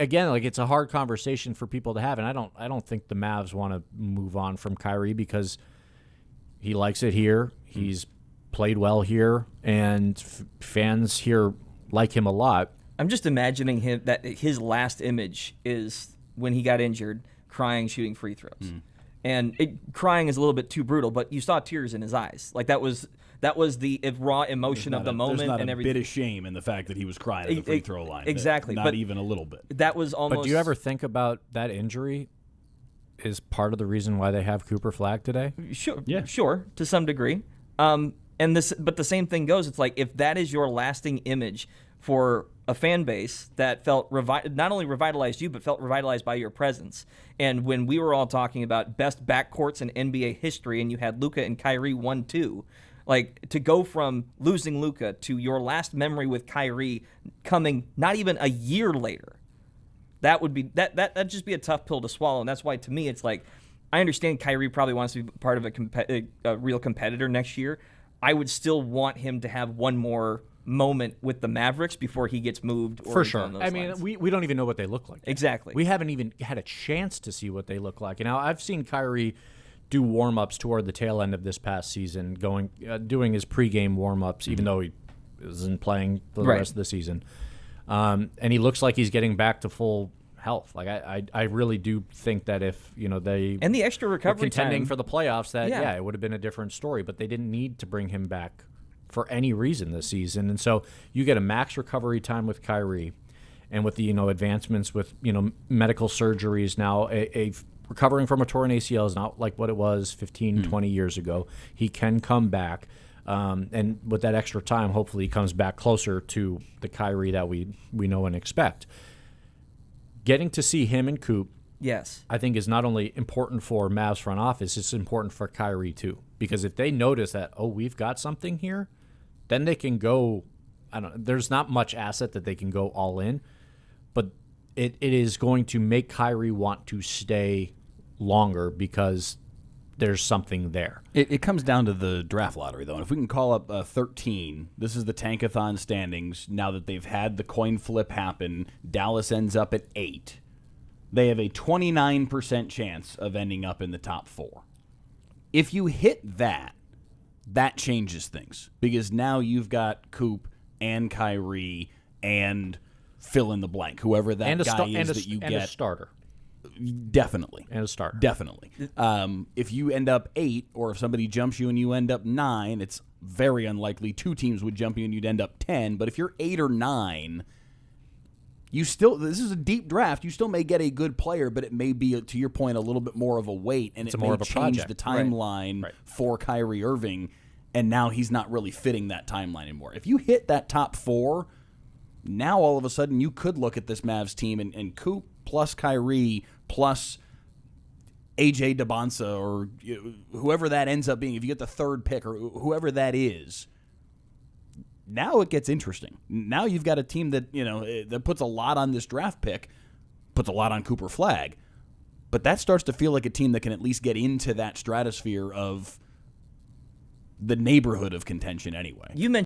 again, like it's a hard conversation for people to have, and I don't think the Mavs want to move on from Kyrie because he likes it here. He's played well here, and fans here like him a lot. I'm just imagining his last image is when he got injured, crying, shooting free throws. And crying is a little bit too brutal, but you saw tears in his eyes. Like that was the raw emotion of the moment. There's not and a everything. bit of shame in the fact that he was crying at the free throw line. Exactly. Not even a little bit. That was almost. But do you ever think about that injury is part of the reason why they have Cooper Flagg today? Sure. Yeah. Sure, to some degree. But the same thing goes. It's like if that is your lasting image for a fan base that felt not only revitalized you, but felt revitalized by your presence. And when we were all talking about best backcourts in NBA history, and you had Luka and Kyrie 1-2, like to go from losing Luka to your last memory with Kyrie coming not even a year later, that'd just be a tough pill to swallow. And that's why to me it's like I understand Kyrie probably wants to be part of a real competitor next year. I would still want him to have one more moment with the Mavericks before he gets moved. Or For sure. I mean, we don't even know what they look like. Exactly. We haven't even had a chance to see what they look like. And now I've seen Kyrie do warm-ups toward the tail end of this past season, doing his pregame warm-ups, even though he isn't playing for the rest of the season. And he looks like he's getting back to full health. Like I really do think that if they and the extra recovery contending time for the playoffs, that it would have been a different story. But they didn't need to bring him back for any reason this season, and so you get a max recovery time with Kyrie, and with the advancements with medical surgeries now, a recovering from a torn ACL is not like what it was 15, 20 years ago. He can come back, and with that extra time, hopefully he comes back closer to the Kyrie that we know and expect. Getting to see him and Coop, yes, I think is not only important for Mavs front office, it's important for Kyrie too. Because if they notice that, we've got something here, then they can go, there's not much asset that they can go all in, but it is going to make Kyrie want to stay longer because there's something there. It comes down to the draft lottery, though. And if we can call up 13, this is the Tankathon standings. Now that they've had the coin flip happen, Dallas ends up at 8. They have a 29% chance of ending up in the top 4. If you hit that changes things. Because now you've got Coop and Kyrie and fill in the blank, whoever that guy is that you get. And a starter. Definitely. And a starter. Definitely. If you end up 8, or if somebody jumps you and you end up 9, it's very unlikely 2 teams would jump you and you'd end up 10. But if you're 8 or 9, this is a deep draft. You still may get a good player, but it may be, to your point, a little bit more of a weight, and it may change the timeline for Kyrie Irving, and now he's not really fitting that timeline anymore. If you hit that top 4, now all of a sudden you could look at this Mavs team and Coop plus Kyrie plus AJ DeBonsa or whoever that ends up being, if you get the 3rd pick or whoever that is, now it gets interesting. Now you've got a team that that puts a lot on this draft pick, puts a lot on Cooper Flagg, but that starts to feel like a team that can at least get into that stratosphere of the neighborhood of contention anyway. You mentioned